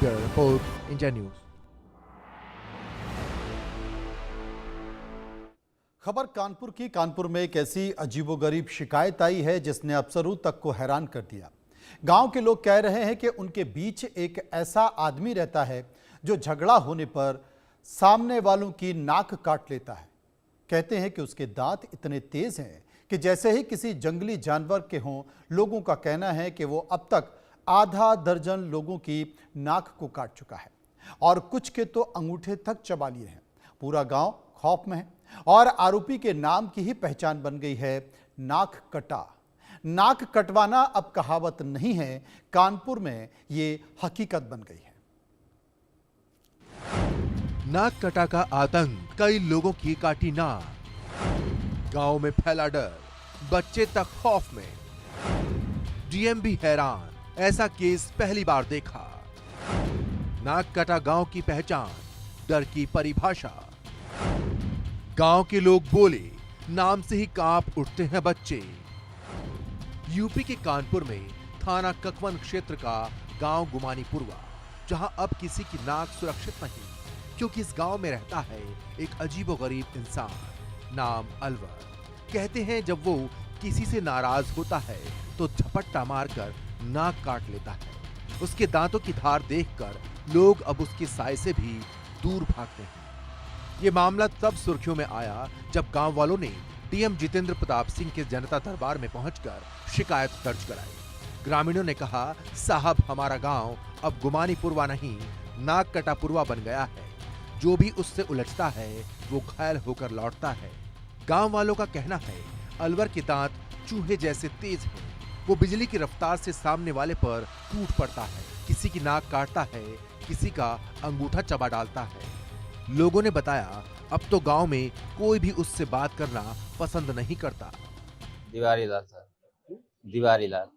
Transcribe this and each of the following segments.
Report India news. खबर कानपुर की। कानपुर में एक ऐसी अजीबोगरीब शिकायत आई है जिसने अफसरों तक को हैरान कर दिया। गांव के लोग कह रहे हैं कि उनके बीच एक ऐसा आदमी रहता है जो झगड़ा होने पर सामने वालों की नाक काट लेता है। कहते हैं कि उसके दांत इतने तेज हैं कि जैसे ही किसी जंगली जानवर के हों। लोगों का कहना है कि वो अब तक आधा दर्जन लोगों की नाक को काट चुका है और कुछ के तो अंगूठे तक चबा लिए हैं। पूरा गांव खौफ में है और आरोपी के नाम की ही पहचान बन गई है नाक कटा। नाक कटवाना अब कहावत नहीं है, कानपुर में ये हकीकत बन गई है। नाक कटा का आतंक, कई लोगों की काटी नाक। गांव में फैला डर, बच्चे तक खौफ में। डीएम भी हैरान, ऐसा केस पहली बार देखा। नाक कटा गांव की पहचान, डर की परिभाषा। गांव के लोग बोले, नाम से ही कांप उठते हैं बच्चे। यूपी के कानपुर में थाना ककवन क्षेत्र का गांव गुमानीपुरवा, जहां अब किसी की नाक सुरक्षित नहीं, क्योंकि इस गांव में रहता है एक अजीबोगरीब इंसान, नाम अलवर। कहते हैं जब वो किसी से नाराज होता है तो झपट्टा मारकर नाक काट लेता है। उसके दांतों की धार देखकर लोग अब उसके साय से भी दूर भागते हैं। ये मामला तब सुर्खियों में आया जब गांव वालों ने डीएम जितेंद्र प्रताप सिंह के जनता दरबार में पहुंचकर शिकायत दर्ज कराई। ग्रामीणों ने कहा, साहब हमारा गांव अब गुमानीपुरवा नहीं, नाक कटापुरवा बन गया है। जो भी उससे उलझता है वो घायल होकर लौटता है। गांव वालों का कहना है, अलवर के दांत चूहे जैसे तेज हैं। वो बिजली की रफ्तार से सामने वाले पर टूट पड़ता है। किसी की नाक काटता है, किसी का अंगूठा चबा डालता है। लोगों ने बताया, अब तो गांव में कोई भी उससे बात करना पसंद नहीं करता। दिवारी लाल सर। दिवारी लाल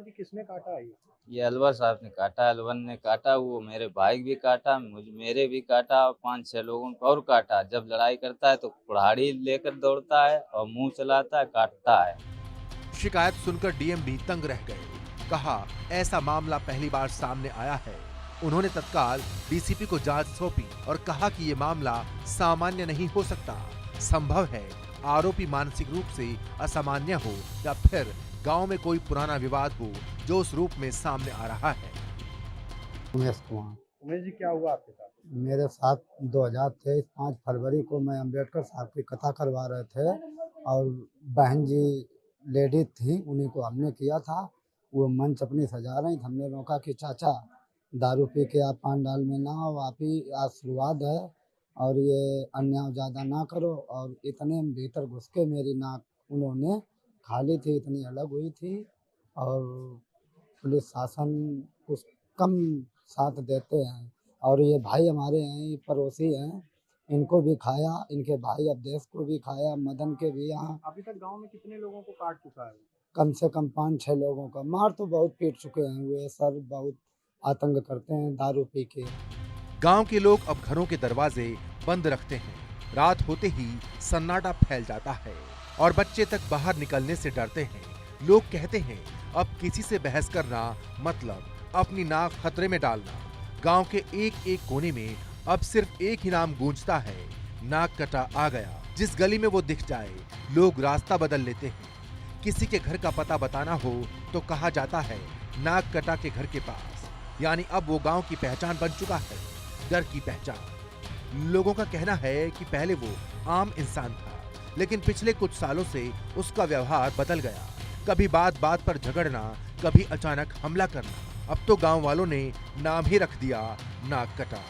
जी किसने काटा है? ये अलवर साहब ने काटा, अलवर ने काटा। वो मेरे भाई भी काटा, मेरे भी काटा, 5-6 लोगों को और काटा। जब लड़ाई करता है तो कुल्हाड़ी लेकर दौड़ता है और मुंह चलाता है, काटता है। शिकायत सुनकर डीएम भी तंग रह गए। कहा, ऐसा मामला पहली बार सामने आया है। उन्होंने तत्काल डीसीपी को जांच सौंपी और कहा कि ये मामला सामान्य नहीं हो सकता। संभव है आरोपी मानसिक रूप से असामान्य हो या फिर गांव में कोई पुराना विवाद हो जो उस रूप में सामने आ रहा है। उमेश जी क्या हुआ आपके साथ? मेरे साथ 2023 5 फरवरी को मैं अंबेडकर साहब की कथा करवा रहे थे और बहन जी लेडी थी, उन्हीं को हमने किया था। वो मंच अपनी सजा रही थी, हमने रोका कि चाचा दारू पी के आप पांडाल में ना हो, आप ही आशीर्वाद है और ये अन्याय ज़्यादा ना करो। और इतने भीतर घुस के मेरी नाक उन्होंने खाली थी, इतनी अलग हुई थी। और पुलिस शासन कुछ कम साथ देते हैं। और ये भाई हमारे हैं, पड़ोसी हैं, इनको भी खाया, इनके भाई अवधेश को भी खाया, मदन के भी। यहाँ अभी तक गांव में कितने लोगों को काट चुका है? कम से कम 5-6 लोगों का मार तो बहुत पीट चुके हैं। वे सर बहुत आतंक करते हैं दारू पी के। गांव के लोग अब घरों के दरवाजे बंद रखते हैं। रात होते ही सन्नाटा फैल जाता है और बच्चे तक बाहर निकलने से डरते हैं। लोग कहते हैं, अब किसी से बहस करना मतलब अपनी नाक खतरे में डालना। गांव के एक एक कोने में अब सिर्फ एक ही नाम गूंजता है, नाक कटा आ गया। जिस गली में वो दिख जाए लोग रास्ता बदल लेते हैं। किसी के घर का पता बताना हो तो कहा जाता है नाक कटा के घर के पास। यानी अब वो गांव की पहचान बन चुका है, डर की पहचान। लोगों का कहना है कि पहले वो आम इंसान था, लेकिन पिछले कुछ सालों से उसका व्यवहार बदल गया। कभी बात बात पर झगड़ना, कभी अचानक हमला करना। अब तो गांव वालों ने नाम ही रख दिया नाक कटा।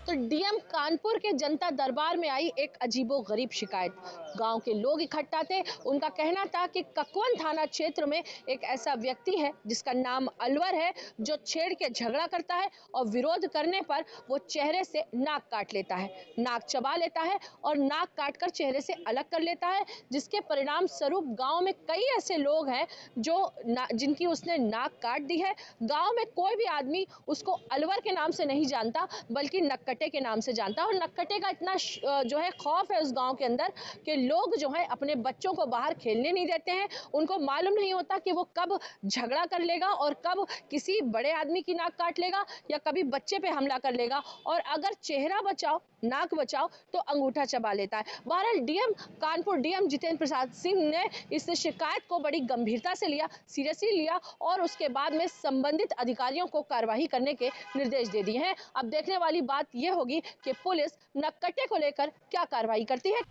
तो डीएम कानपुर के जनता दरबार में आई एक अजीबोगरीब शिकायत। गांव के लोग इकट्ठा थे। उनका कहना था कि ककवन थाना क्षेत्र में एक ऐसा व्यक्ति है जिसका नाम अलवर है, जो छेड़ के झगड़ा करता है और विरोध करने पर वो चेहरे से नाक काट लेता है, नाक चबा लेता है और नाक काटकर चेहरे से अलग कर लेता है, जिसके परिणाम स्वरूप गाँव में कई ऐसे लोग हैं जिनकी उसने नाक काट दी है। गाँव में कोई भी आदमी उसको अलवर के नाम से नहीं जानता, बल्कि नक्कटे के नाम से जानता है। और नक्कटे का इतना जो है खौफ है उस गांव के अंदर कि लोग जो है अपने बच्चों को बाहर खेलने नहीं देते हैं। उनको मालूम नहीं होता कि वो कब झगड़ा कर लेगा और कब किसी बड़े आदमी की नाक काट लेगा या कभी बच्चे पे हमला कर लेगा, और अगर चेहरा बचाओ नाक बचाओ तो अंगूठा चबा लेता है। बहरहाल कानपुर डीएम जितेंद्र प्रसाद सिंह ने इस शिकायत को बड़ी गंभीरता से लिया, सीरियसली लिया, और उसके बाद में संबंधित अधिकारियों को कार्रवाई करने के निर्देश दे दिए हैं। अब देखने वाली बात यह होगी कि पुलिस नक्कटे को लेकर क्या कार्रवाई करती है।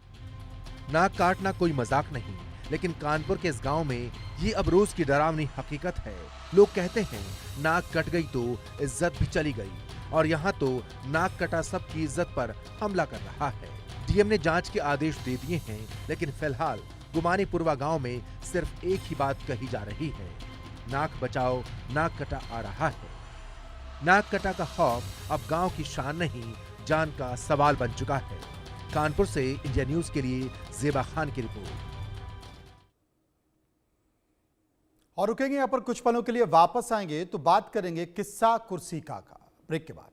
नाक काटना कोई मजाक नहीं, लेकिन कानपुर के इस गांव में ये अब रोज की डरावनी हकीकत है। लोग कहते हैं नाक कट गई तो इज्जत भी चली गई, और यहाँ तो नाक कटा सबकी इज्जत पर हमला कर रहा है। डीएम ने जांच के आदेश दे दिए हैं, लेकिन फिलहाल गुमानीपुरवा गांव में सिर्फ एक ही बात कही जा रही है, नाक बचाओ नाक कटा आ रहा है। नाक कटा का खौफ अब गांव की शान नहीं, जान का सवाल बन चुका है। कानपुर से इंडिया न्यूज के लिए जेबा खान की रिपोर्ट। और रुकेंगे यहाँ पर कुछ पलों के लिए, वापस आएंगे तो बात करेंगे किस्सा कुर्सी का ब्रेक के बाद।